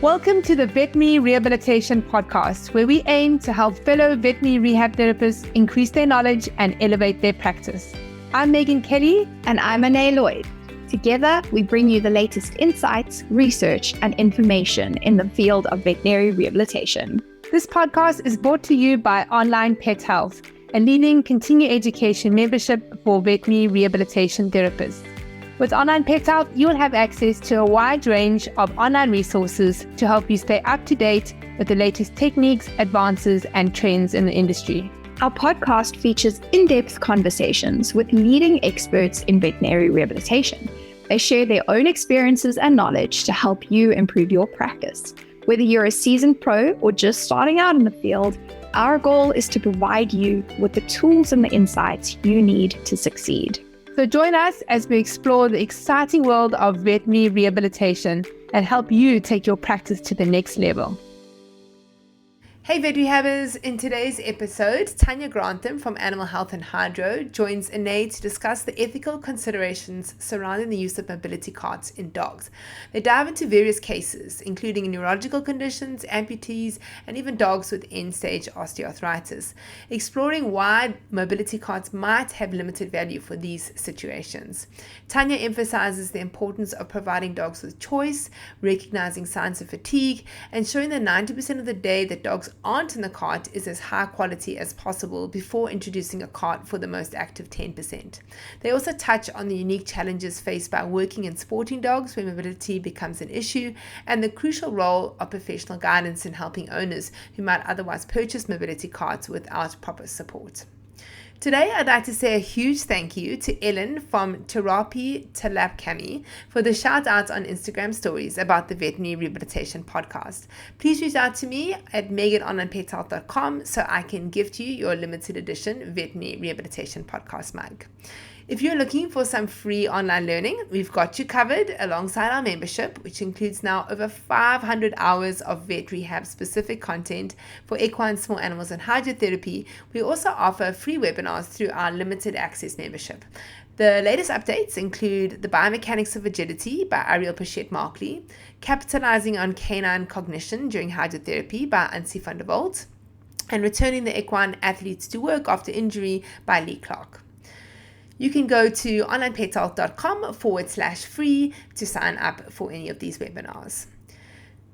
Welcome to the Veterinary Rehabilitation Podcast, where we aim to help fellow veterinary rehab therapists increase their knowledge and elevate their practice. I'm Megan Kelly. And I'm Anae Lloyd. Together, we bring you the latest insights, research, and information in the field of veterinary rehabilitation. This podcast is brought to you by Onlinepethealth, a leading continuing education membership for veterinary rehabilitation therapists. With Onlinepethealth, you'll have access to a wide range of online resources to help you stay up to date with the latest techniques, advances, and trends in the industry. Our podcast features in-depth conversations with leading experts in veterinary rehabilitation. They share their own experiences and knowledge to help you improve your practice. Whether you're a seasoned pro or just starting out in the field, our goal is to provide you with the tools and the insights you need to succeed. So join us as we explore the exciting world of veterinary rehabilitation and help you take your practice to the next level. Hey vet rehabbers, in today's episode, Tanya Grantham from Animal Health and Hydro joins Anae to discuss the ethical considerations surrounding the use of mobility carts in dogs. They dive into various cases, including neurological conditions, amputees, and even dogs with end-stage osteoarthritis, exploring why mobility carts might have limited value for these situations. Tanya emphasizes the importance of providing dogs with choice, recognizing signs of fatigue, and showing that 90% of the day that dogs aren't in the cart is as high quality as possible before introducing a cart for the most active 10%. They also touch on the unique challenges faced by working and sporting dogs where mobility becomes an issue, and the crucial role of professional guidance in helping owners who might otherwise purchase mobility carts without proper support. Today, I'd like to say a huge thank you to Ellen from Therapy Talapkami for the shout out on Instagram stories about the Veterinary Rehabilitation Podcast. Please reach out to me at megan@onlinepethealth.com so I can gift you your limited edition Veterinary Rehabilitation Podcast mug. If you're looking for some free online learning, we've got you covered alongside our membership, which includes now over 500 hours of vet rehab specific content for equine, small animals, and hydrotherapy. We also offer free webinars through our limited access membership. The latest updates include The Biomechanics of Agility by Ariel Pachette-Markley, Capitalizing on Canine Cognition During Hydrotherapy by Ansi van der Walt, and Returning the Equine Athletes to Work After Injury by Lee Clark. You can go to onlinepethealth.com/free to sign up for any of these webinars.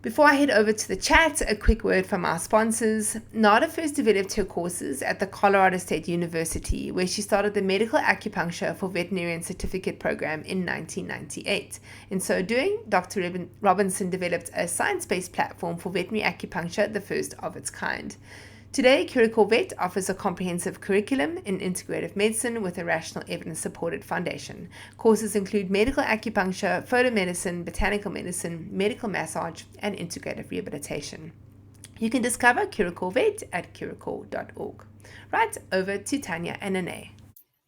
Before I head over to the chat, a quick word from our sponsors. Nada first developed her courses at the Colorado State University, where she started the Medical Acupuncture for Veterinarian Certificate program in 1998. In so doing, Dr. Robinson developed a science-based platform for veterinary acupuncture, the first of its kind. Today, Curicor Vet offers a comprehensive curriculum in integrative medicine with a rational evidence-supported foundation. Courses include medical acupuncture, photomedicine, botanical medicine, medical massage, and integrative rehabilitation. You can discover Curicor Vet at curicor.org. Right, over to Tanya and Anae.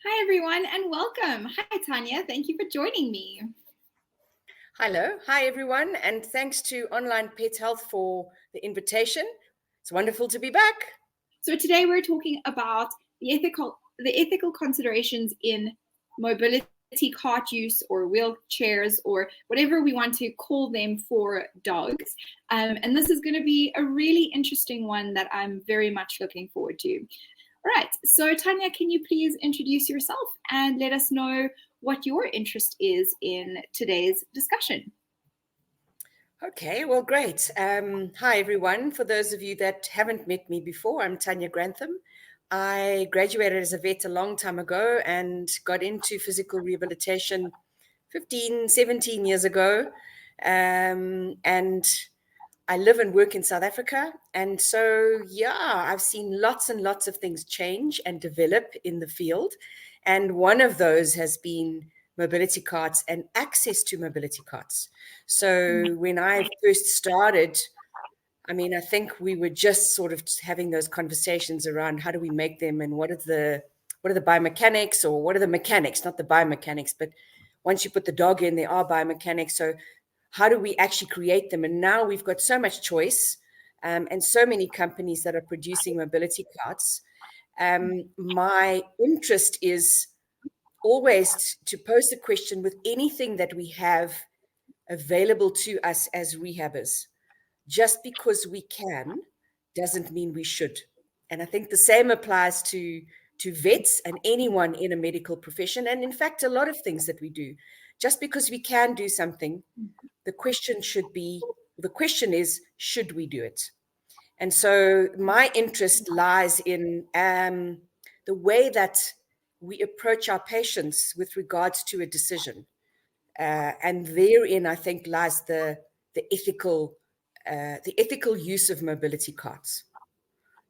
Hi, everyone, and welcome. Hi, Tanya. Thank you for joining me. Hello. Hi, everyone, and thanks to Online Pet Health for the invitation. It's wonderful to be back. So today we're talking about the ethical considerations in mobility cart use or wheelchairs or whatever we want to call them for dogs. And this is going to be a really interesting one that I'm very much looking forward to. All right. So Tanya, can you please introduce yourself and let us know what your interest is in today's discussion? Okay, well, great. Hi, everyone. For those of you that haven't met me before, I'm Tanya Grantham. I graduated as a vet a long time ago and got into physical rehabilitation 15, 17 years ago. And I live and work in South Africa. And so, I've seen lots and lots of things change and develop in the field. And one of those has been mobility carts and access to mobility carts. So when I first started, I think we were just sort of having those conversations around how do we make them and what are the biomechanics, or what are the mechanics, not the biomechanics, but once you put the dog in, there are biomechanics. So how do we actually create them? And now we've got so much choice and so many companies that are producing mobility carts. My interest is always to pose the question with anything that we have available to us as rehabbers. just because we can doesn't mean we should. And I think the same applies to vets and anyone in a medical profession. And in fact, a lot of things that we do, just because we can do something, the question is, should we do it? And so my interest lies in the way that we approach our patients with regards to a decision. And therein, I think, lies the ethical use of mobility carts.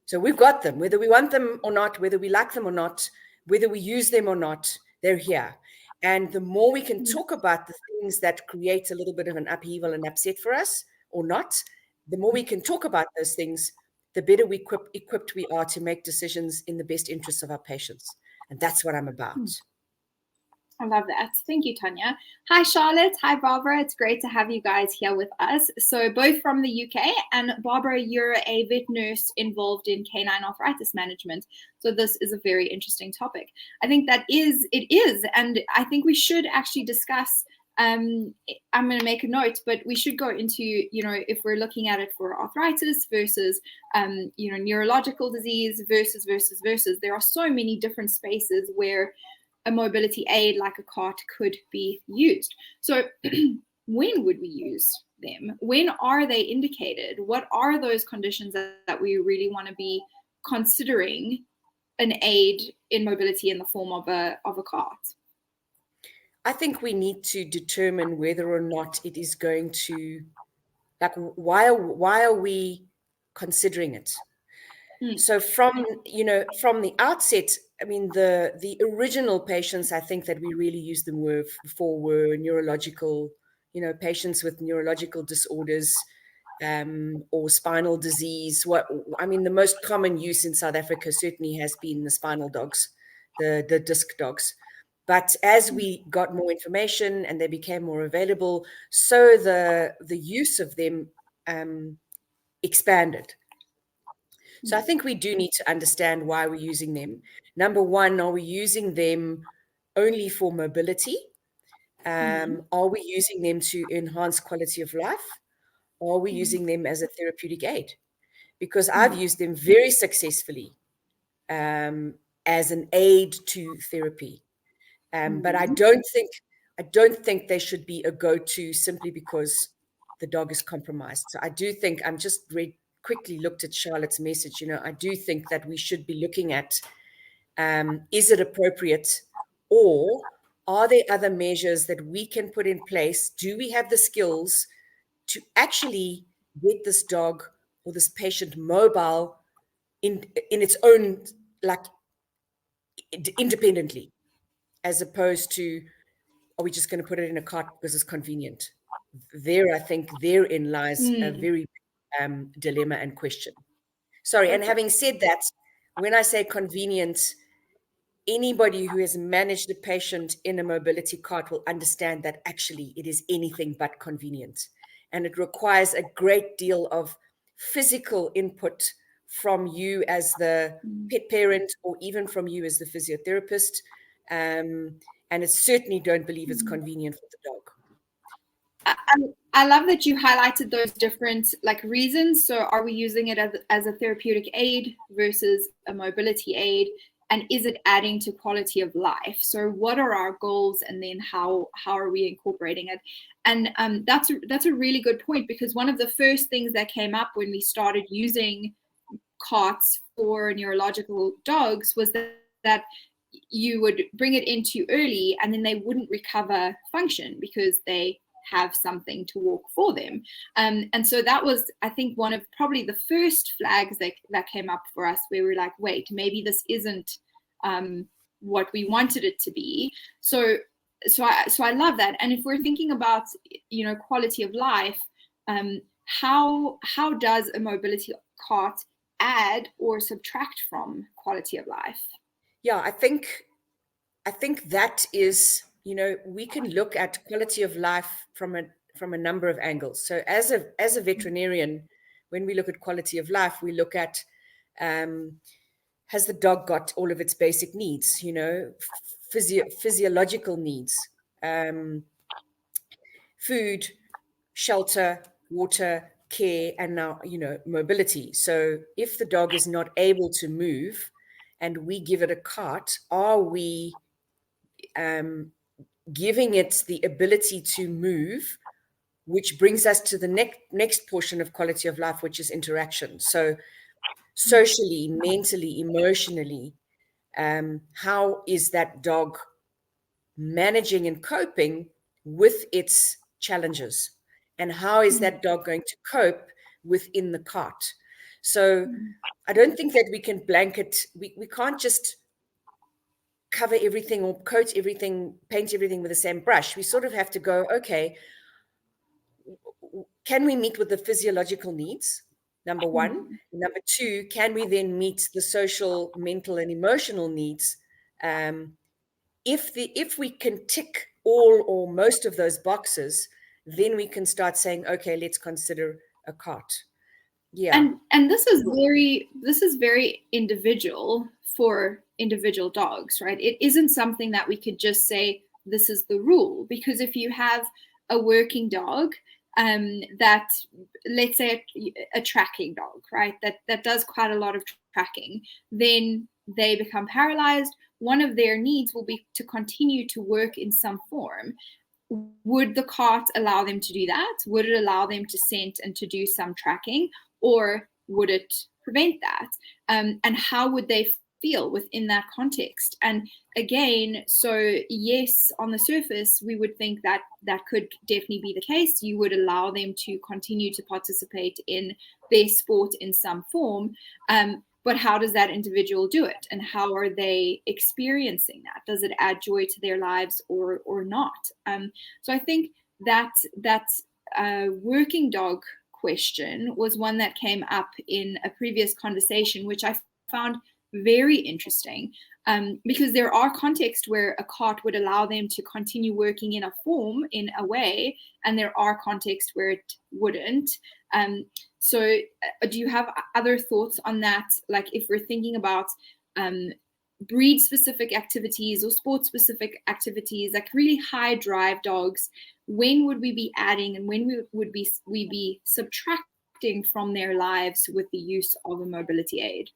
So we've got them, whether we want them or not, whether we like them or not, whether we use them or not, they're here. And the more we can talk about the things that create a little bit of an upheaval and upset for us or not, the more we can talk about those things, the better equipped we are to make decisions in the best interests of our patients. And that's what I'm about. I love that. Thank you, Tanya. Hi, Charlotte. Hi, Barbara. It's great to have you guys here with us. So both from the UK, and Barbara, you're a vet nurse involved in canine arthritis management. So this is a very interesting topic. I think it is. And I think we should actually discuss, I'm going to make a note, but we should go into, if we're looking at it for arthritis versus, neurological disease versus, there are so many different spaces where a mobility aid like a cart could be used. So when would we use them? When are they indicated? What are those conditions that we really want to be considering an aid in mobility in the form of a cart? I think we need to determine whether or not it is going to, why are we considering it? So from the outset, I mean, the original patients, I think that we really used them were neurological, patients with neurological disorders or spinal disease. The most common use in South Africa certainly has been the spinal dogs, the disc dogs. But as we got more information and they became more available, so the use of them expanded. So I think we do need to understand why we're using them. Number one, are we using them only for mobility? Are we using them to enhance quality of life? Or are we using them as a therapeutic aid? Because I've used them very successfully as an aid to therapy. But I don't think they should be a go-to simply because the dog is compromised. So I do think, I'm just quickly looked at Charlotte's message, I do think that we should be looking at, is it appropriate, or are there other measures that we can put in place? Do we have the skills to actually get this dog or this patient mobile in its own, independently, as opposed to, are we just going to put it in a cart because it's convenient? I think therein lies a very dilemma and question. Sorry, and having said that, when I say convenient, anybody who has managed a patient in a mobility cart will understand that actually it is anything but convenient. And it requires a great deal of physical input from you as the pet parent, or even from you as the physiotherapist. And I certainly don't believe it's convenient for the dog. I love that you highlighted those different reasons. So are we using it as a therapeutic aid versus a mobility aid? And is it adding to quality of life? So what are our goals, and then how are we incorporating it? And that's a really good point, because one of the first things that came up when we started using carts for neurological dogs was that you would bring it in too early and then they wouldn't recover function because they have something to walk for them. And so that was, I think, one of probably the first flags that came up for us, where we're like, wait, maybe this isn't what we wanted it to be. So I love that. And if we're thinking about, quality of life, how does a mobility cart add or subtract from quality of life? Yeah, I think that is, we can look at quality of life from a number of angles. So as a veterinarian, when we look at quality of life, we look at, has the dog got all of its basic needs, physiological needs, food, shelter, water, care and now, mobility. So if the dog is not able to move and we give it a cart, are we giving it the ability to move, which brings us to the next portion of quality of life, which is interaction. So socially, mentally, emotionally, how is that dog managing and coping with its challenges? And how is that dog going to cope within the cart? So I don't think that we can blanket, we can't just cover everything or coat everything, paint everything with the same brush. We sort of have to go, okay, can we meet with the physiological needs? Number one. Number two, can we then meet the social, mental, and emotional needs? If we can tick all or most of those boxes, then we can start saying, okay, let's consider a cart. Yeah. And this is very individual for individual dogs, right? It isn't something that we could just say this is the rule, because if you have a working dog that, let's say a tracking dog, right, that does quite a lot of tracking, then they become paralyzed. One of their needs will be to continue to work in some form. Would the cart allow them to do that? Would it allow them to scent and to do some tracking, or would it prevent that? And how would they feel within that context? And again, so yes, on the surface, we would think that that could definitely be the case. You would allow them to continue to participate in their sport in some form. But how does that individual do it? And how are they experiencing that? Does it add joy to their lives or not? So I think that working dog question was one that came up in a previous conversation, which I found very interesting, because there are contexts where a cart would allow them to continue working in a form, in a way, and there are contexts where it wouldn't. So do you have other thoughts on that? Like if we're thinking about breed specific activities or sport specific activities, like really high drive dogs, when would we be adding and when would we be subtracting from their lives with the use of a mobility aid?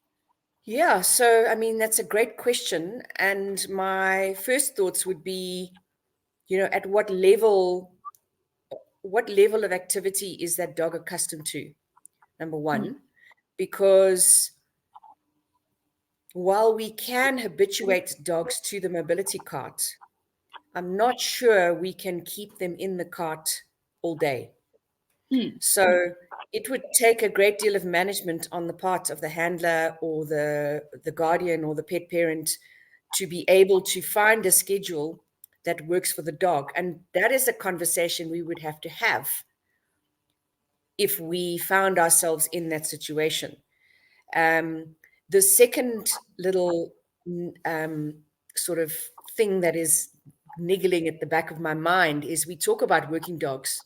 Yeah, so I mean, that's a great question. And my first thoughts would be, at what level of activity is that dog accustomed to? Number one, because while we can habituate dogs to the mobility cart, I'm not sure we can keep them in the cart all day. So it would take a great deal of management on the part of the handler or the guardian or the pet parent to be able to find a schedule that works for the dog. And that is a conversation we would have to have if we found ourselves in that situation. The second little sort of thing that is niggling at the back of my mind is we talk about working dogs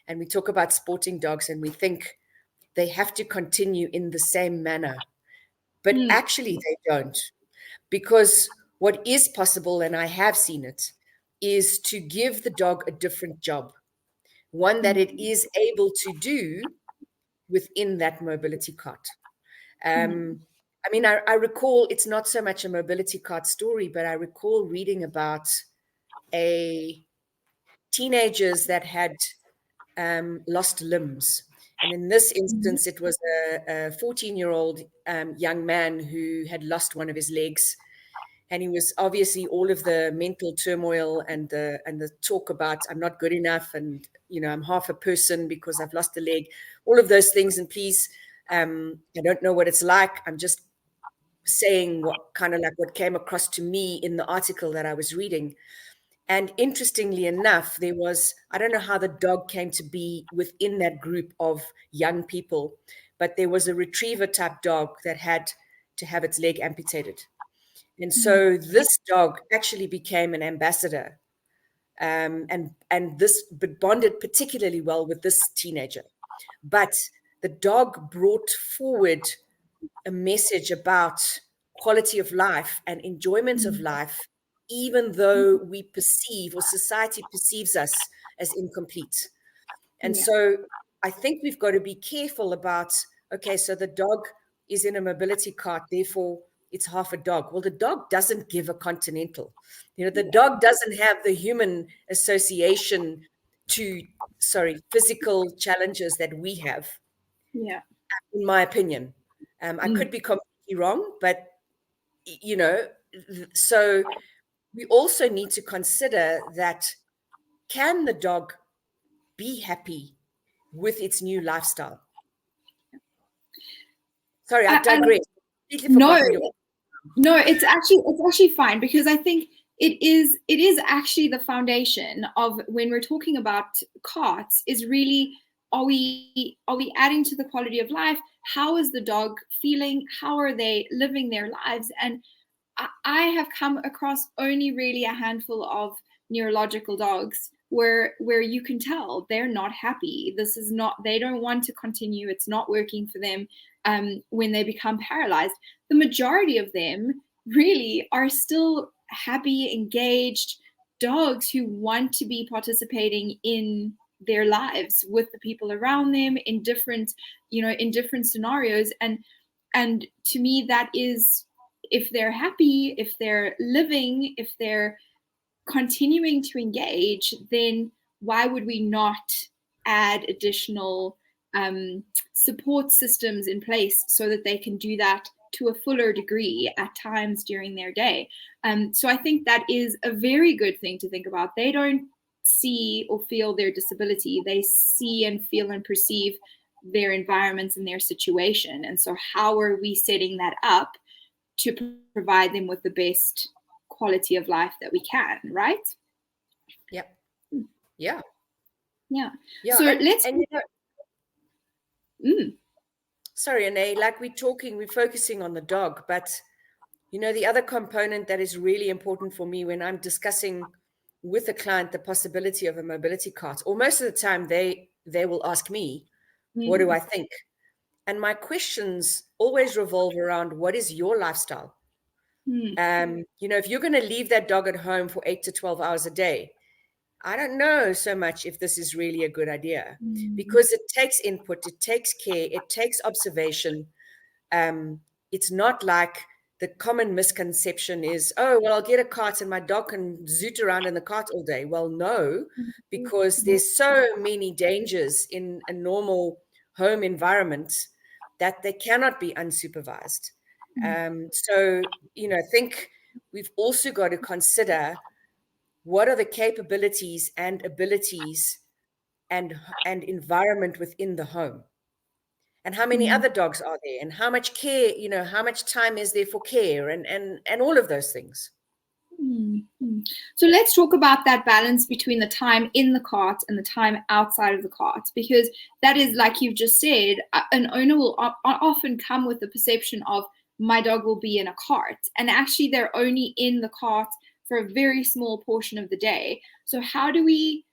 and we talk about sporting dogs and we think they have to continue in the same manner. But actually they don't. Because what is possible, and I have seen it, is to give the dog a different job, one that it is able to do within that mobility cart. I mean, I recall, it's not so much a mobility cart story, but I recall reading about teenagers that had lost limbs. And in this instance, it was a 14-year-old young man who had lost one of his legs. And he was obviously all of the mental turmoil and the talk about I'm not good enough and, I'm half a person because I've lost a leg, all of those things. And please, I don't know what it's like. I'm just saying what came across to me in the article that I was reading. And interestingly enough, there was, I don't know how the dog came to be within that group of young people, but there was a retriever type dog that had to have its leg amputated. And so this dog actually became an ambassador, and this bonded particularly well with this teenager. But the dog brought forward a message about quality of life and enjoyment of life, even though we perceive or society perceives us as incomplete. And so I think we've got to be careful about, okay, so the dog is in a mobility cart, therefore it's half a dog. Well, the dog doesn't give a continental. The dog doesn't have the human association to, physical challenges that we have. Yeah. In my opinion. I could be completely wrong, but, so we also need to consider that, can the dog be happy with its new lifestyle? Sorry, I digress. No, it's actually fine, because I think it is actually the foundation of, when we're talking about carts, is really, are we adding to the quality of life? How is the dog feeling? How are they living their lives? And I have come across only really a handful of neurological dogs where you can tell they're not happy. They don't want to continue. It's not working for them. When they become paralyzed, the majority of them really are still happy, engaged dogs who want to be participating in their lives with the people around them in different scenarios. And to me, that is, if they're happy, if they're living, if they're continuing to engage, then why would we not add additional support systems in place so that they can do that to a fuller degree at times during their day? So I think that is a very good thing to think about. They don't see or feel their disability. They see and feel and perceive their environments and their situation. And so how are we setting that up to provide them with the best quality of life that we can, right? Yep. Yeah. Yeah. Yeah. So let's. Sorry, Anae, like we're focusing on the dog, but the other component that is really important for me when I'm discussing with a client the possibility of a mobility cart, or most of the time they will ask me, what do I think? And my questions always revolve around, what is your lifestyle? If you're going to leave that dog at home for 8 to 12 hours a day, I don't know so much if this is really a good idea, because it takes input, it takes care, it takes observation. It's not like the common misconception is, oh, well, I'll get a cart and my dog can zoot around in the cart all day. Well, no, because there's so many dangers in a normal home environment that they cannot be unsupervised. So, I think we've also got to consider, what are the capabilities and abilities and environment within the home? And how many other dogs are there? And how much care, how much time is there for care, and all of those things. So let's talk about that balance between the time in the cart and the time outside of the cart, because that is, like you've just said, an owner will often come with the perception of, my dog will be in a cart, and actually they're only in the cart for a very small portion of the day. So how do we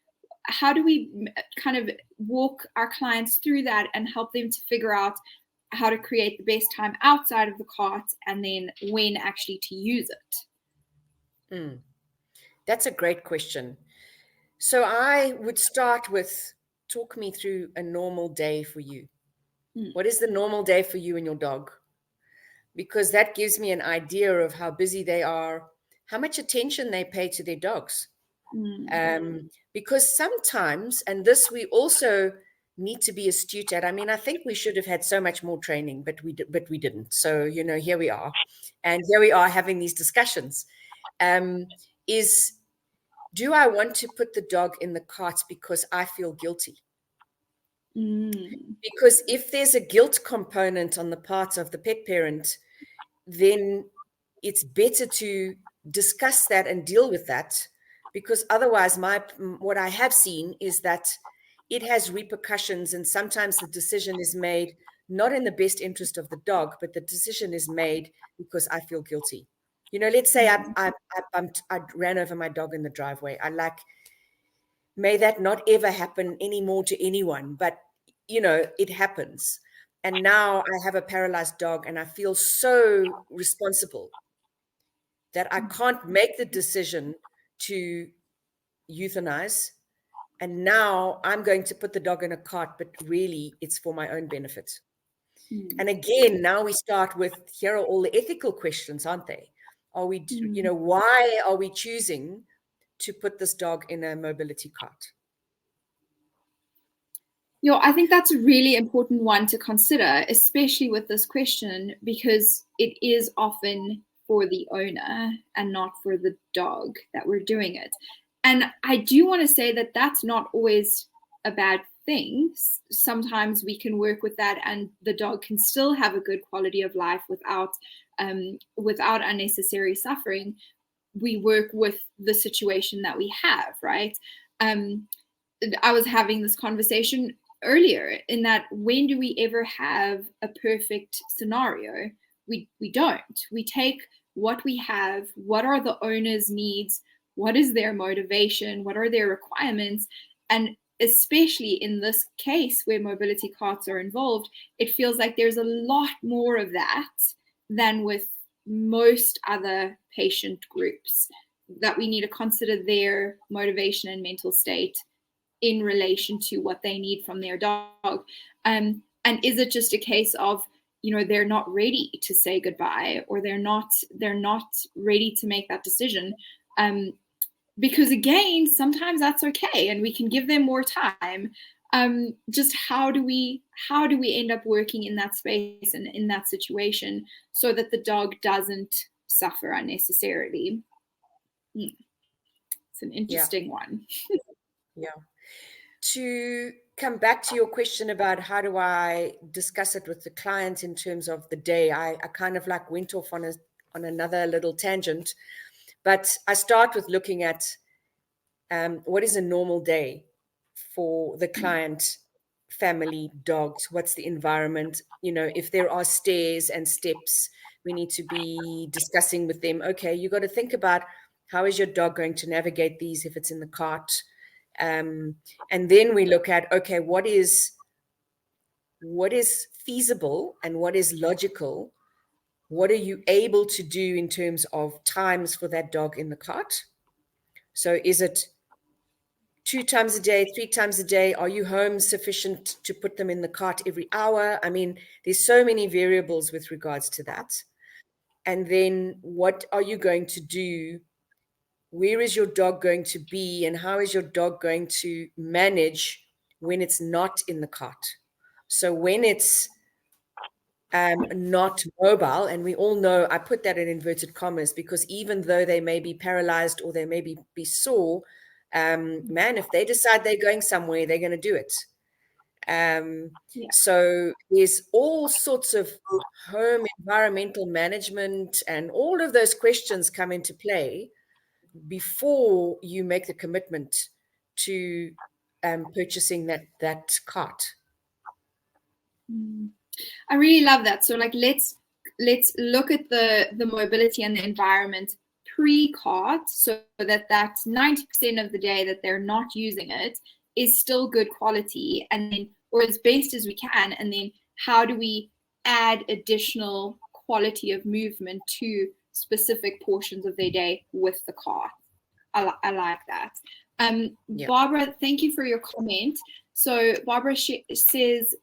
kind of walk our clients through that and help them to figure out how to create the best time outside of the cart, and then when actually to use it? That's a great question. So I would start with, talk me through a normal day for you. What is the normal day for you and your dog? Because that gives me an idea of how busy they are, how much attention they pay to their dogs. Because sometimes, and this we also need to be astute at. I mean, I think we should have had so much more training, but we didn't. So, here we are. And here we are having these discussions. Do I want to put the dog in the cart because I feel guilty? Because if there's a guilt component on the part of the pet parent, then it's better to discuss that and deal with that, because otherwise what I have seen is that it has repercussions, and sometimes the decision is made not in the best interest of the dog, but the decision is made because I feel guilty. Let's say I ran over my dog in the driveway. May that not ever happen anymore to anyone, but it happens. And now I have a paralyzed dog, and I feel so responsible that I can't make the decision to euthanize, And now I'm going to put the dog in a cart, but really it's for my own benefit. And again, now we start with, here are all the ethical questions, aren't they? Are we, why are we choosing to put this dog in a mobility cart? I think that's a really important one to consider, especially with this question, because it is often for the owner and not for the dog that we're doing it. And I do want to say that that's not always a bad thing. Sometimes we can work with that and the dog can still have a good quality of life without unnecessary suffering. We work with the situation that we have, right? I was having this conversation earlier in that, when do we ever have a perfect scenario? We don't. We take what we have, what are the owner's needs, what is their motivation, what are their requirements, and especially in this case where mobility carts are involved, it feels like there's a lot more of that than with most other patient groups, that we need to consider their motivation and mental state in relation to what they need from their dog. And is it just a case of, they're not ready to say goodbye, or they're not ready to make that decision? Because again, sometimes that's okay and we can give them more time. Just how do we end up working in that space and in that situation so that the dog doesn't suffer unnecessarily? It's an interesting one. Yeah. To come back to your question about how do I discuss it with the client in terms of the day, I kind of like went off on another little tangent, but I start with looking at what is a normal day for the client, family, dogs. What's the environment? If there are stairs and steps, we need to be discussing with them. Okay, you got to think about, how is your dog going to navigate these if it's in the cart? And then we look at, okay, what is feasible and what is logical? What are you able to do in terms of times for that dog in the cart? So is it 2 times a day, 3 times a day? Are you home sufficient to put them in the cart every hour? I mean, there's so many variables with regards to that. And then what are you going to do? Where is your dog going to be, and how is your dog going to manage when it's not in the cart? So when it's not mobile, and we all know, I put that in inverted commas, because even though they may be paralyzed or they may be sore, man, if they decide they're going somewhere, they're going to do it. So there's all sorts of home environmental management, and all of those questions come into play before you make the commitment to purchasing that cart. I really love that. So let's look at the mobility and the environment pre-cart, so that 90% of the day that they're not using it is still good quality, and then, or as best as we can, and then how do we add additional quality of movement to specific portions of their day with the cart. I like that. Barbara, thank you for your comment. So Barbara says,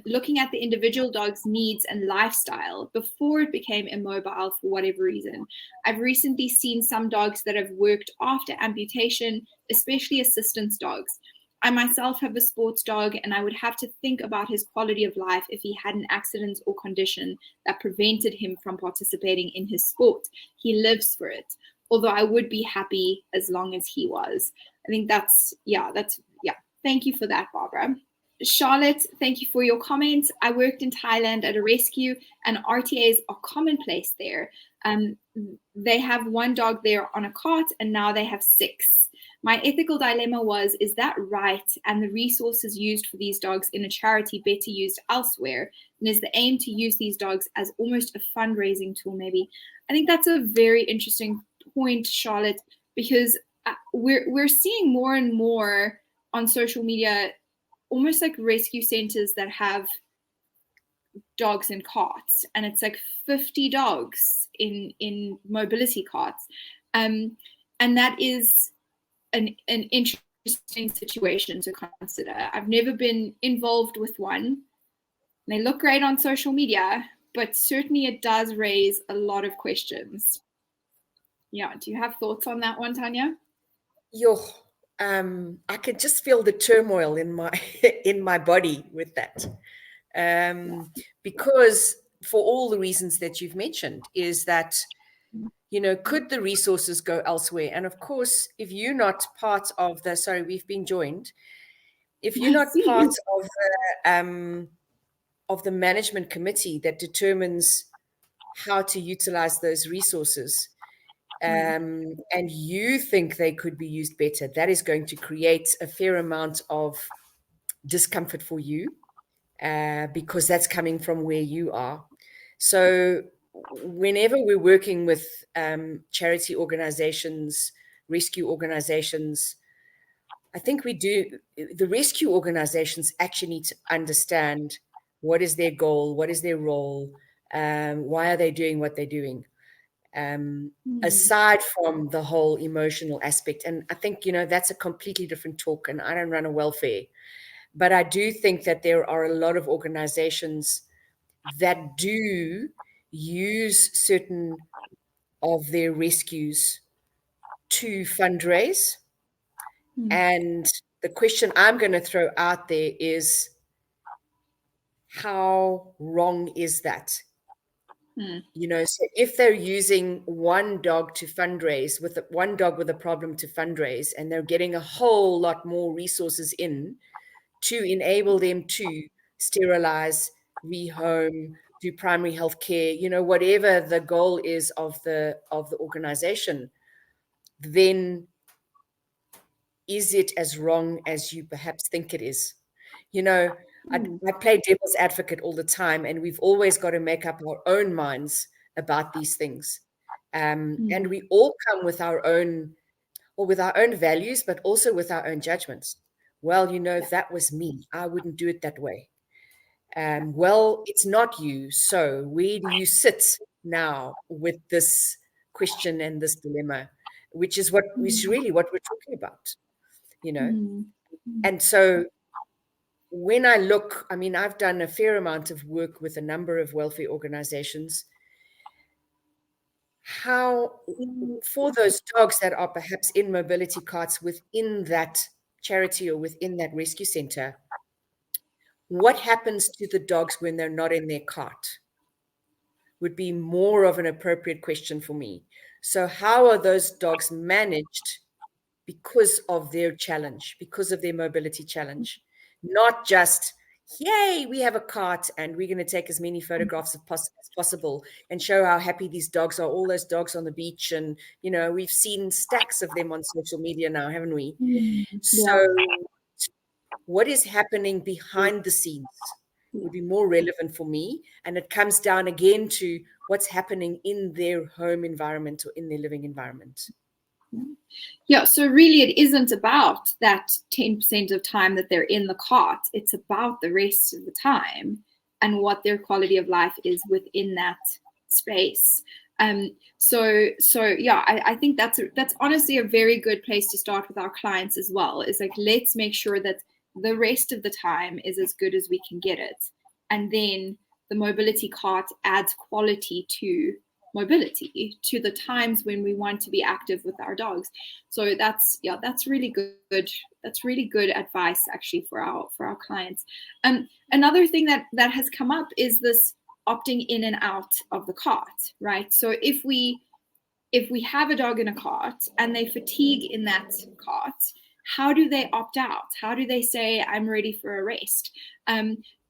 looking at the individual dog's needs and lifestyle before it became immobile for whatever reason. I've recently seen some dogs that have worked after amputation, especially assistance dogs. I myself have a sports dog, and I would have to think about his quality of life if he had an accident or condition that prevented him from participating in his sport. He lives for it, although I would be happy as long as he was. I think that's. Thank you for that, Barbara. Charlotte, thank you for your comments. I worked in Thailand at a rescue, and RTAs are commonplace there. They have one dog there on a cart, and now they have 6. My ethical dilemma was, is that right? And the resources used for these dogs in a charity better used elsewhere? And is the aim to use these dogs as almost a fundraising tool, maybe? I think that's a very interesting point, Charlotte, because we're seeing more and more on social media, almost like rescue centers that have dogs in carts, and it's like 50 dogs in mobility carts. And that is an interesting interesting situation to consider. I've never been involved with one. They look great on social media, but certainly it does raise a lot of questions. Yeah, do you have thoughts on that one, Tanya? I could just feel the turmoil in my in my body with that, because for all the reasons that you've mentioned, is that, could the resources go elsewhere? And of course, if you're not part of the, sorry, we've been joined. If you're not part of the management committee that determines how to utilize those resources, and you think they could be used better, that is going to create a fair amount of discomfort for you, because that's coming from where you are. So whenever we're working with charity organizations, rescue organizations, I think the rescue organizations actually need to understand what is their goal, what is their role, why are they doing what they're doing, aside from the whole emotional aspect. And I think, that's a completely different talk, and I don't run a welfare. But I do think that there are a lot of organizations that do use certain of their rescues to fundraise. And the question I'm going to throw out there is, how wrong is that? So if they're using one dog to fundraise, one dog with a problem to fundraise, and they're getting a whole lot more resources in to enable them to sterilize, rehome, do primary health care, whatever the goal is of the organization, then is it as wrong as you perhaps think it is? I play devil's advocate all the time, and we've always got to make up our own minds about these things. And we all come with our own values, but also with our own judgments. Well, if that was me, I wouldn't do it that way. Well, it's not you. So where do you sit now with this question and this dilemma, which is really what we're talking about, And so when I look, I've done a fair amount of work with a number of welfare organizations. How, for those dogs that are perhaps in mobility carts within that charity or within that rescue center, what happens to the dogs when they're not in their cart would be more of an appropriate question for me. So how are those dogs managed because of their challenge, because of their mobility challenge? Not just, yay, we have a cart and we're going to take as many photographs as possible and show how happy these dogs are, all those dogs on the beach. And, we've seen stacks of them on social media now, haven't we? So what is happening behind the scenes would be more relevant for me. And it comes down again to what's happening in their home environment or in their living environment. Yeah, so really it isn't about that 10% of time that they're in the cart. It's about the rest of the time and what their quality of life is within that space. So yeah, I think that's honestly a very good place to start with our clients as well. Is like, let's make sure that the rest of the time is as good as we can get it. And then the mobility cart adds quality to mobility, to the times when we want to be active with our dogs. So that's really good. That's really good advice actually for our clients. Another thing that has come up is this opting in and out of the cart, right? So if we have a dog in a cart and they fatigue in that cart, how do they opt out? How do they say, I'm ready for a rest?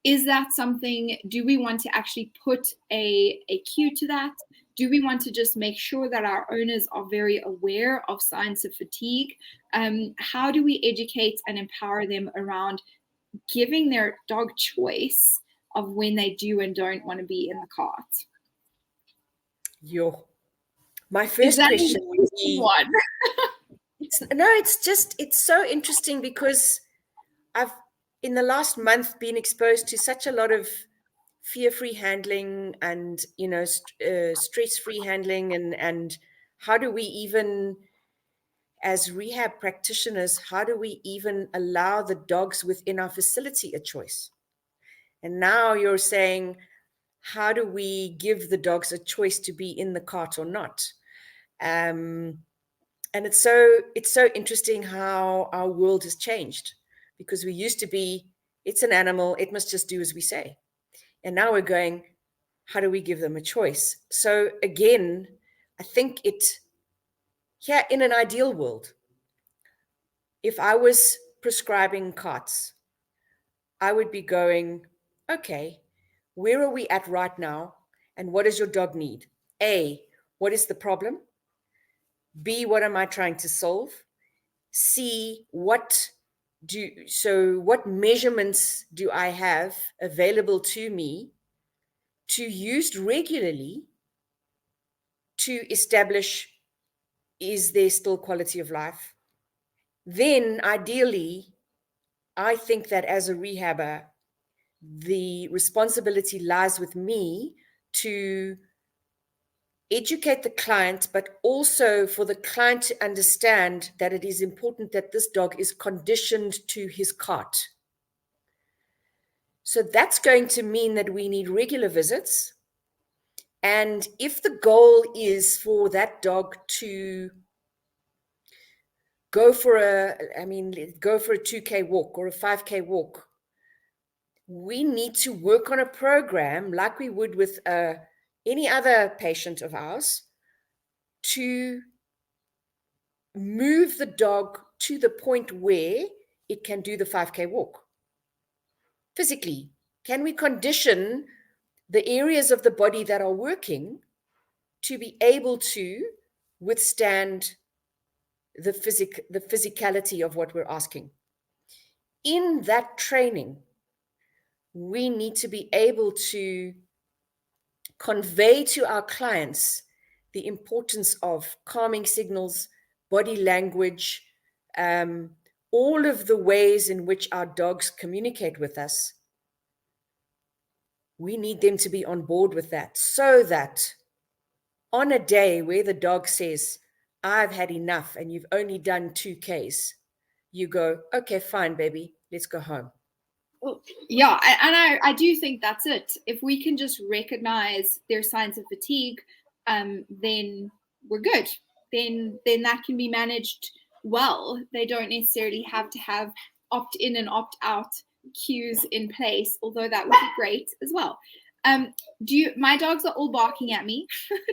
Is that something, do we want to actually put a cue to that? Do we want to just make sure that our owners are very aware of signs of fatigue? How do we educate and empower them around giving their dog choice of when they do and don't want to be in the cart? My first question would be, it's so interesting because I've, in the last month, been exposed to such a lot of fear-free handling and, stress-free handling, and how do we even as rehab practitioners, how do we even allow the dogs within our facility a choice? And now you're saying, how do we give the dogs a choice to be in the cart or not? And it's so interesting how our world has changed, because we used to be, it's an animal, it must just do as we say. And now we're going, how do we give them a choice? So again, I think here in an ideal world, if I was prescribing carts, I would be going, okay, where are we at right now? And what does your dog need? A, what is the problem? B, what am I trying to solve? C, what measurements do I have available to me to use regularly to establish, is there still quality of life? Then ideally, I think that as a rehabber, the responsibility lies with me to educate the client, but also for the client to understand that it is important that this dog is conditioned to his cart. So that's going to mean that we need regular visits. And if the goal is for that dog to go for a 2K walk or a 5K walk, we need to work on a program like we would with any other patient of ours to move the dog to the point where it can do the 5K walk. Physically, can we condition the areas of the body that are working to be able to withstand the physicality of what we're asking? In that training, we need to be able to convey to our clients the importance of calming signals, body language, all of the ways in which our dogs communicate with us. We need them to be on board with that, so that on a day where the dog says, I've had enough and you've only done 2Ks, you go, okay, fine, baby, let's go home. Yeah, and I do think that's it. If we can just recognize their signs of fatigue, then we're good. Then that can be managed well. They don't necessarily have to have opt-in and opt-out cues in place, although that would be great as well. My dogs are all barking at me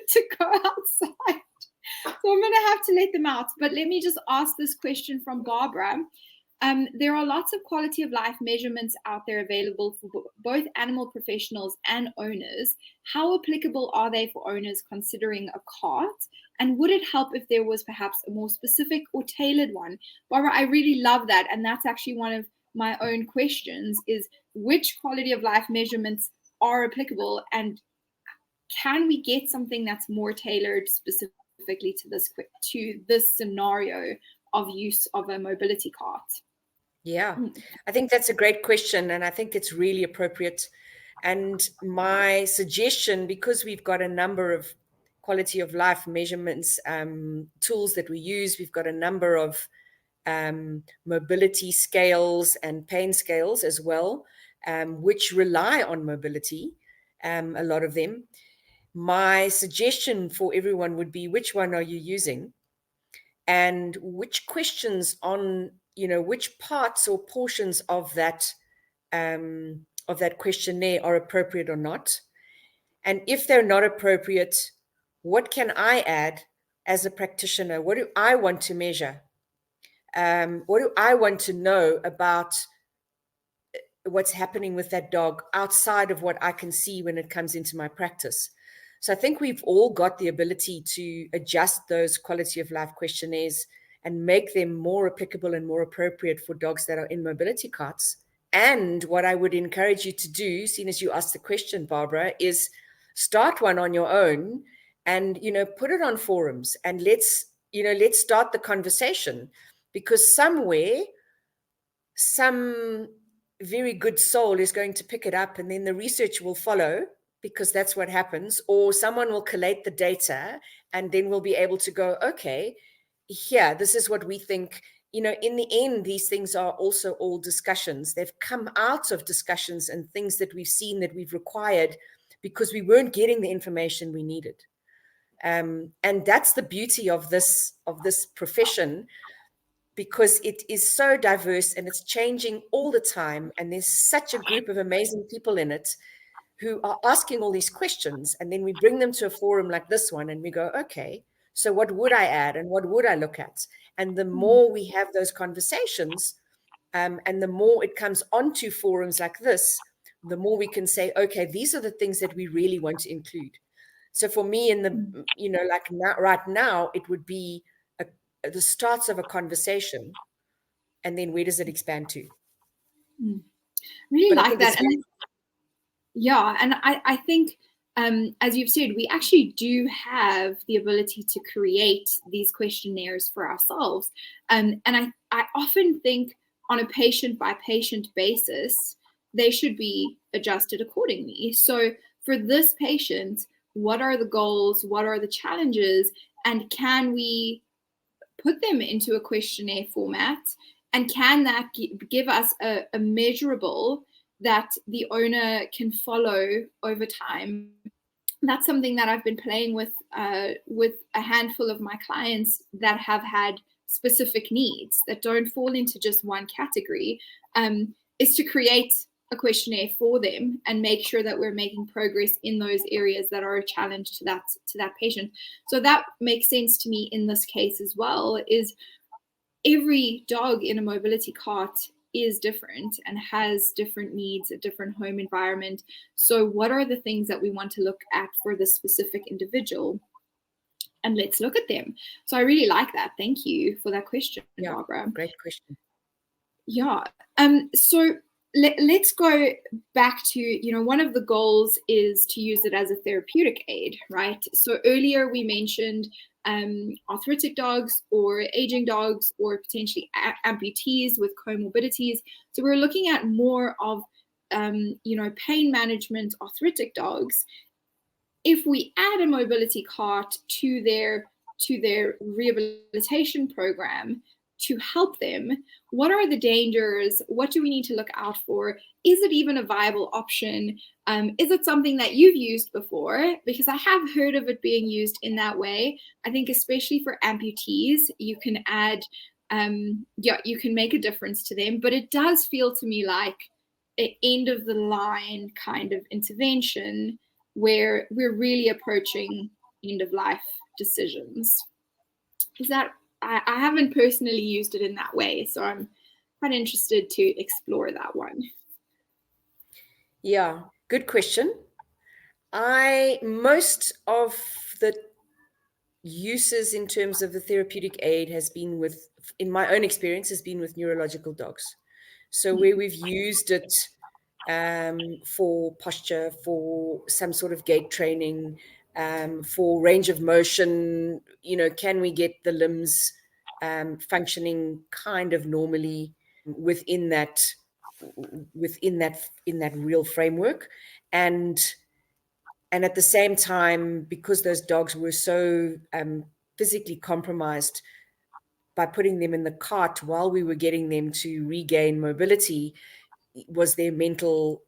to go outside, so I'm gonna have to let them out. But let me just ask this question from Barbara. There are lots of quality of life measurements out there available for both animal professionals and owners. How applicable are they for owners considering a cart? And would it help if there was perhaps a more specific or tailored one? Barbara, I really love that. And that's actually one of my own questions, is which quality of life measurements are applicable, and can we get something that's more tailored specifically to this scenario of use of a mobility cart? Yeah, I think that's a great question, and I think it's really appropriate. And my suggestion, because we've got a number of quality of life measurements tools that we use, we've got a number of mobility scales and pain scales as well, which rely on mobility, a lot of them. My suggestion for everyone would be, which one are you using? And which questions on, which parts or portions of that questionnaire are appropriate or not? And if they're not appropriate, what can I add as a practitioner? What do I want to measure? What do I want to know about what's happening with that dog outside of what I can see when it comes into my practice? So I think we've all got the ability to adjust those quality of life questionnaires and make them more applicable and more appropriate for dogs that are in mobility carts. And what I would encourage you to do, seeing as you asked the question, Barbara, is start one on your own and, put it on forums, and let's start the conversation, because somewhere, some very good soul is going to pick it up, and then the research will follow, because that's what happens, or someone will collate the data, and then we'll be able to go, okay, here, this is what we think. In the end, these things are also all discussions. They've come out of discussions and things that we've seen, that we've required, because we weren't getting the information we needed. And that's the beauty of this profession, because it is so diverse and it's changing all the time. And there's such a group of amazing people in it who are asking all these questions. And then we bring them to a forum like this one and we go, okay, so what would I add and what would I look at? And the more we have those conversations, and the more it comes onto forums like this, the more we can say, okay, these are the things that we really want to include. So for me, in the, like now, right now, it would be the starts of a conversation, and then where does it expand to? Really like that. And I think, as you've said, we actually do have the ability to create these questionnaires for ourselves. And I often think on a patient by patient basis, they should be adjusted accordingly. So for this patient, what are the goals? What are the challenges? And can we put them into a questionnaire format? And can that give us a measurable that the owner can follow over time? That's something that I've been playing with a handful of my clients that have had specific needs that don't fall into just one category, is to create a questionnaire for them and make sure that we're making progress in those areas that are a challenge to that patient. So that makes sense to me in this case as well, is every dog in a mobility cart is different and has different needs, a different home environment. So what are the things that we want to look at for the specific individual? And let's look at them. So I really like that. Thank you for that question, Barbara. Great question. Yeah. So let's go back to, one of the goals is to use it as a therapeutic aid, right? So earlier we mentioned arthritic dogs or aging dogs or potentially amputees with comorbidities. So we're looking at more of, pain management arthritic dogs. If we add a mobility cart to their rehabilitation program to help them, what are the dangers? What do we need to look out for? Is it even a viable option? Is it something that you've used before? Because I have heard of it being used in that way. I think especially for amputees, you can add, you can make a difference to them, but it does feel to me like an end of the line kind of intervention where we're really approaching end of life decisions. Is that, I haven't personally used it in that way, so I'm quite interested to explore that one. Yeah, good question. Most of the uses in terms of the therapeutic aid has been with, in my own experience, has been with neurological dogs. So where we've used it for posture, for some sort of gait training, for range of motion, can we get the limbs functioning kind of normally within that real framework, and at the same time, because those dogs were so physically compromised, by putting them in the cart while we were getting them to regain mobility, was their mental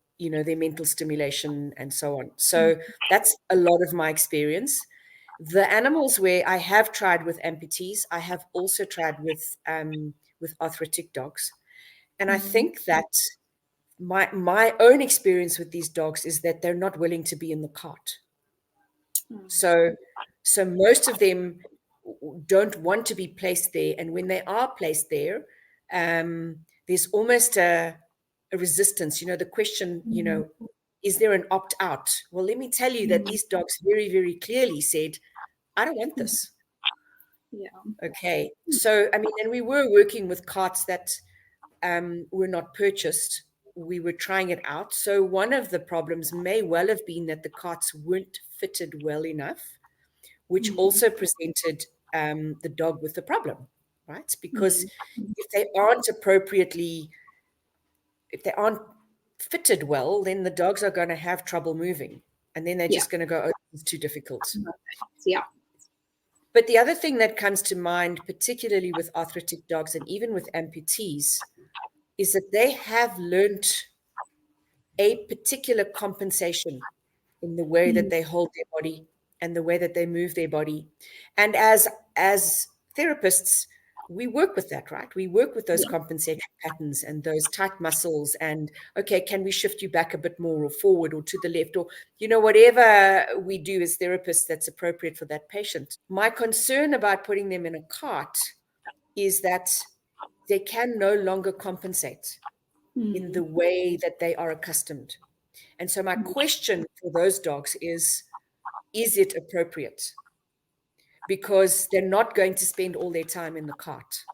stimulation and so on. So that's a lot of my experience. The animals where I have tried with amputees, I have also tried with arthritic dogs. And I think that my own experience with these dogs is that they're not willing to be in the cart. So most of them don't want to be placed there. And when they are placed there, there's almost a resistance. The question, is there an opt-out? Well, let me tell you that these dogs very, very clearly said, I don't want this. Yeah. Okay. So, and we were working with carts that were not purchased. We were trying it out. So one of the problems may well have been that the carts weren't fitted well enough, which also presented the dog with the problem, right? Because if they aren't fitted well, then the dogs are going to have trouble moving. And then they're just going to go, oh, it's too difficult. Yeah. But the other thing that comes to mind, particularly with arthritic dogs and even with amputees, is that they have learnt a particular compensation in the way that they hold their body and the way that they move their body. And as therapists, we work with that, right? We work with those compensatory patterns and those tight muscles and, okay, can we shift you back a bit more or forward or to the left or, whatever we do as therapists that's appropriate for that patient. My concern about putting them in a cart is that they can no longer compensate in the way that they are accustomed. And so my question for those dogs is it appropriate? Because they're not going to spend all their time in the cart.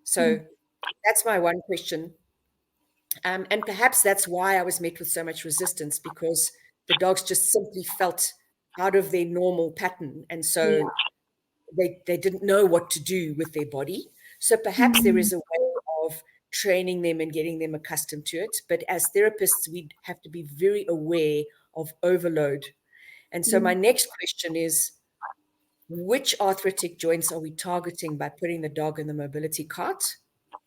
So that's my one question. And perhaps that's why I was met with so much resistance, because the dogs just simply felt out of their normal pattern. And so they didn't know what to do with their body. So perhaps there is a way of training them and getting them accustomed to it. But as therapists, we have to be very aware of overload. And so my next question is, which arthritic joints are we targeting by putting the dog in the mobility cart?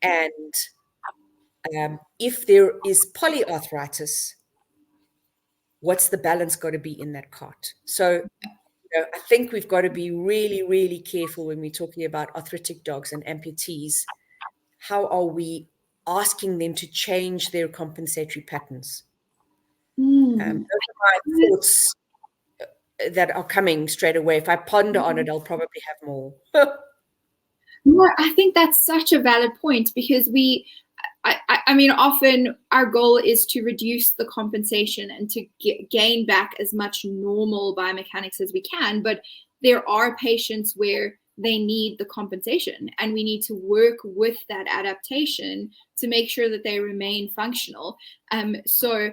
And if there is polyarthritis, what's the balance got to be in that cart? So I think we've got to be really, really careful when we're talking about arthritic dogs and amputees. How are we asking them to change their compensatory patterns? Those are my thoughts that are coming straight away. If I ponder on it, I'll probably have more. No, I think that's such a valid point, because I mean, often our goal is to reduce the compensation and to gain back as much normal biomechanics as we can. But there are patients where they need the compensation, and we need to work with that adaptation to make sure that they remain functional. So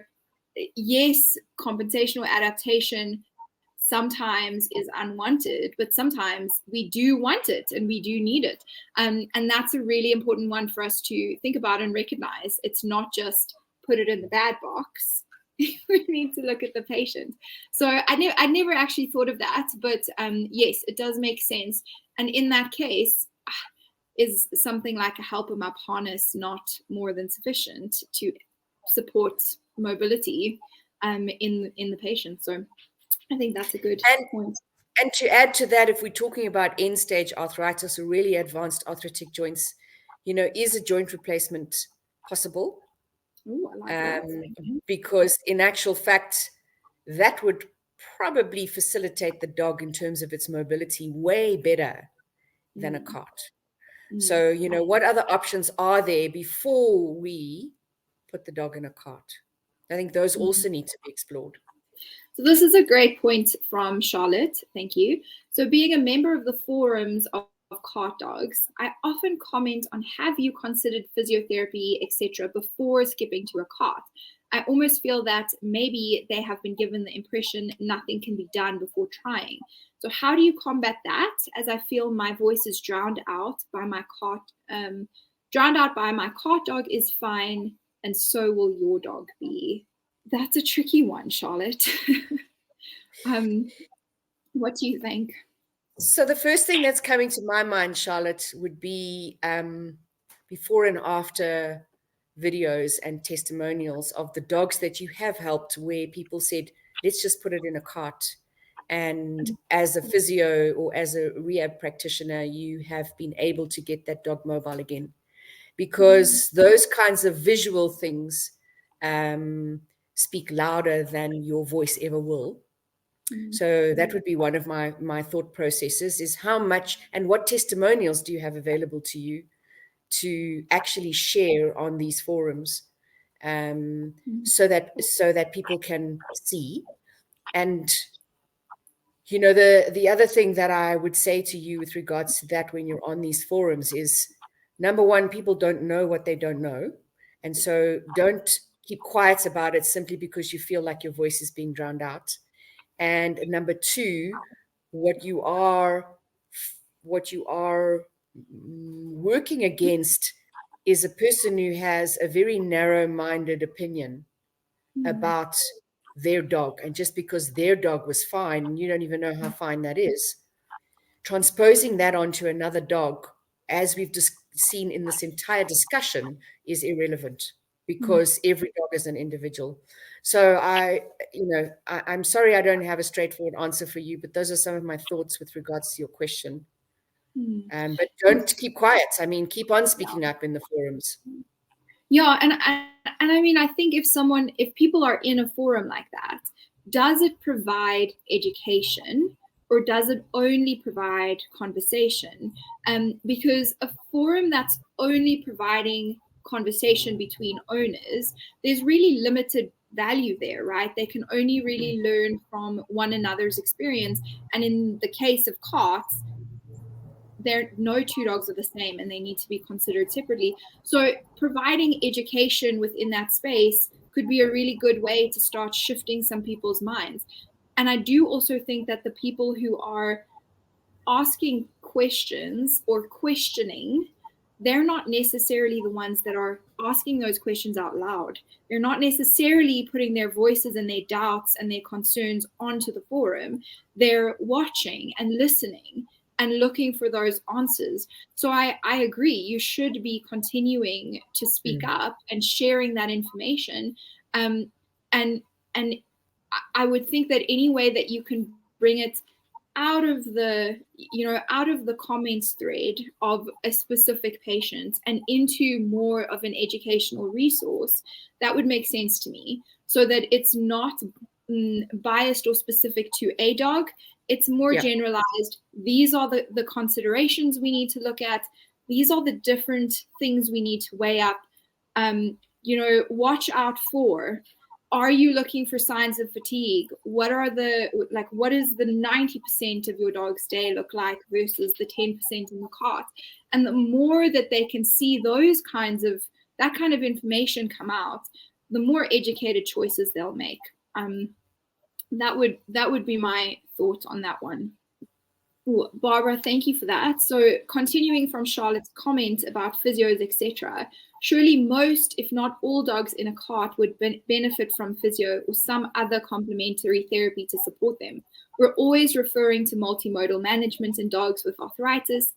yes, compensation or adaptation sometimes is unwanted, but sometimes we do want it and we do need it. And that's a really important one for us to think about and recognize. It's not just put it in the bad box. We need to look at the patient. So I never actually thought of that, but yes, it does make sense. And in that case, is something like a help 'em up harness not more than sufficient to support mobility in the patient? So I think that's a good point. And to add to that, if we're talking about end-stage arthritis or really advanced arthritic joints, is a joint replacement possible? Ooh, I like that. Because in actual fact, that would probably facilitate the dog in terms of its mobility way better than a cart. So, what other options are there before we put the dog in a cart? I think those also need to be explored. So this is a great point from Charlotte. Thank you. So being a member of the forums of cart dogs, I often comment on, have you considered physiotherapy, etc., before skipping to a cart? I almost feel that maybe they have been given the impression nothing can be done before trying. So how do you combat that, as I feel my voice is drowned out by my cart dog is fine, and so will your dog be? That's a tricky one, Charlotte. What do you think? So the first thing that's coming to my mind, Charlotte, would be before and after videos and testimonials of the dogs that you have helped, where people said, let's just put it in a cart. And as a physio or as a rehab practitioner, you have been able to get that dog mobile again. Because those kinds of visual things speak louder than your voice ever will. So that would be one of my thought processes, is how much and what testimonials do you have available to you to actually share on these forums, so that people can see. And the other thing that I would say to you with regards to that when you're on these forums is, number one, people don't know what they don't know. And so don't keep quiet about it simply because you feel like your voice is being drowned out. And number two, what you are working against is a person who has a very narrow-minded opinion about their dog. And just because their dog was fine, and you don't even know how fine that is, transposing that onto another dog, as we've just seen in this entire discussion, is irrelevant, because every dog is an individual. So I'm sorry I don't have a straightforward answer for you, but those are some of my thoughts with regards to your question. But don't keep quiet. I mean, keep on speaking up in the forums. Yeah, and I mean, I think if people are in a forum like that, does it provide education, or does it only provide conversation? Because a forum that's only providing conversation between owners, there's really limited value there, right? They can only really learn from one another's experience. And in the case of cats, no two dogs are the same, and they need to be considered separately. So providing education within that space could be a really good way to start shifting some people's minds. And I do also think that the people who are asking questions or questioning, they're not necessarily the ones that are asking those questions out loud. They're not necessarily putting their voices and their doubts and their concerns onto the forum. They're watching and listening and looking for those answers. So I agree, you should be continuing to speak up and sharing that information. And I would think that any way that you can bring it out of the comments thread of a specific patient and into more of an educational resource, that would make sense to me, so that it's not biased or specific to a dog. It's more generalized. These are the considerations we need to look at. These are the different things we need to weigh up. Watch out for. Are you looking for signs of fatigue? What is the 90% of your dog's day look like versus the 10% in the cat? And the more that they can see that kind of information come out, the more educated choices they'll make. That would be my thought on that one. Ooh, Barbara, thank you for that. So continuing from Charlotte's comment about physios, etc., surely most, if not all, dogs in a cart would benefit from physio or some other complementary therapy to support them. We're always referring to multimodal management in dogs with arthritis,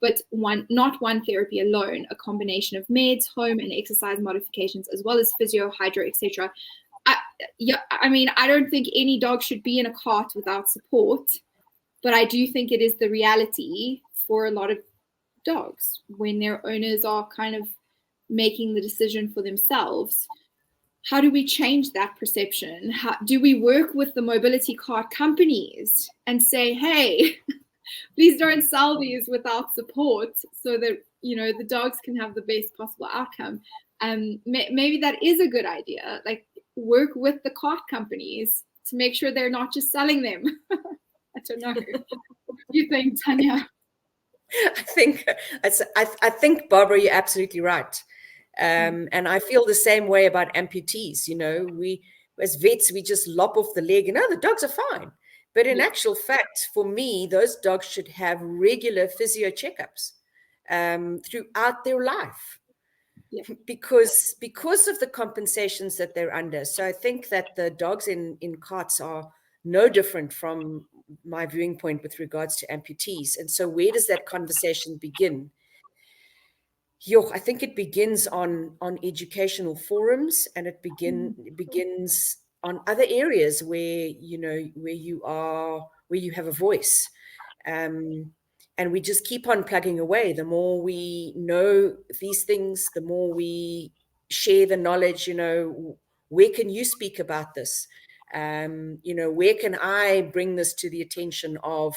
but not one therapy alone, a combination of meds, home and exercise modifications, as well as physio, hydro, etc. I don't think any dog should be in a cart without support, but I do think it is the reality for a lot of dogs when their owners are kind of making the decision for themselves. How do we change that perception? How do we work with the mobility cart companies and say, hey, please don't sell these without support, so that the dogs can have the best possible outcome? Maybe that is a good idea. Like, work with the cart companies to make sure they're not just selling them. I don't know. What do you think, Tanya? I think, Barbara, you're absolutely right. And I feel the same way about amputees. We, as vets, we just lop off the leg and the dogs are fine. But in actual fact, for me, those dogs should have regular physio checkups throughout their life. Yeah. Because of the compensations that they're under. So I think that the dogs in carts are no different from my viewing point with regards to amputees. And so where does that conversation begin? I think it begins on educational forums, and it begins on other areas where you have a voice. And we just keep on plugging away. The more we know these things, the more we share the knowledge. Where can you speak about this? Where can I bring this to the attention of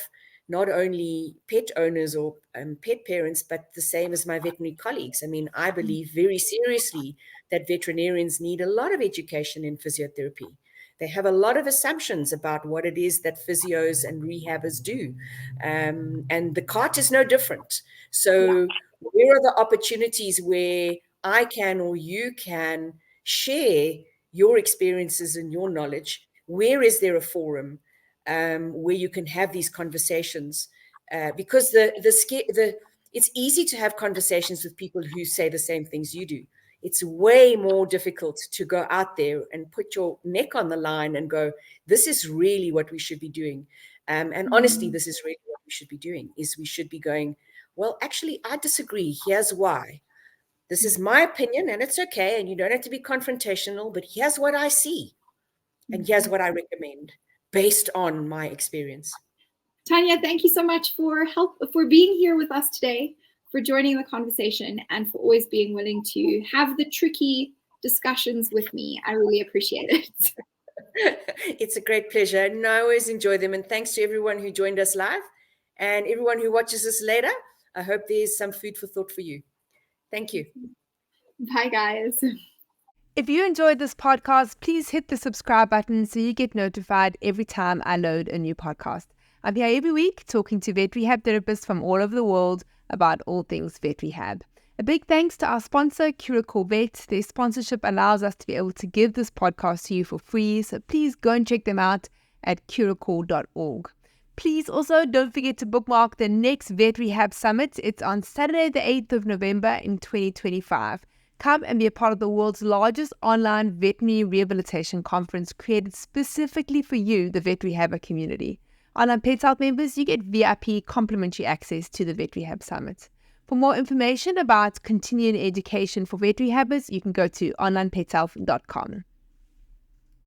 not only pet owners or pet parents, but the same as my veterinary colleagues? I mean, I believe very seriously that veterinarians need a lot of education in physiotherapy. They have a lot of assumptions about what it is that physios and rehabbers do. And the cart is no different. So where are the opportunities where I can or you can share your experiences and your knowledge? Where is there a forum where you can have these conversations? Because it's easy to have conversations with people who say the same things you do. It's way more difficult to go out there and put your neck on the line and go, this is really what we should be doing. And honestly, this is really what we we should be doing, is we should be going, well, actually, I disagree. Here's why. This is my opinion, and it's okay, and you don't have to be confrontational, but here's what I see, and here's what I recommend based on my experience. Tanya, thank you so much for being here with us today, for joining the conversation, and for always being willing to have the tricky discussions with me. I really appreciate it. It's a great pleasure, and I always enjoy them. And thanks to everyone who joined us live and everyone who watches us later. I hope there's some food for thought for you. Thank you. Bye, guys. If you enjoyed this podcast, please hit the subscribe button so you get notified every time I load a new podcast. I'm here every week talking to vet rehab therapists from all over the world about all things vet rehab. A big thanks to our sponsor, Curacle Vet. Their sponsorship allows us to be able to give this podcast to you for free, so please go and check them out at curacle.org. Please also don't forget to bookmark the next Vet Rehab Summit. It's on Saturday the 8th of November in 2025. Come and be a part of the world's largest online veterinary rehabilitation conference created specifically for you, the vet rehabber community. Online Pet Health members, you get VIP complimentary access to the Vet Rehab Summit. For more information about continuing education for vet rehabbers, you can go to onlinepethealth.com.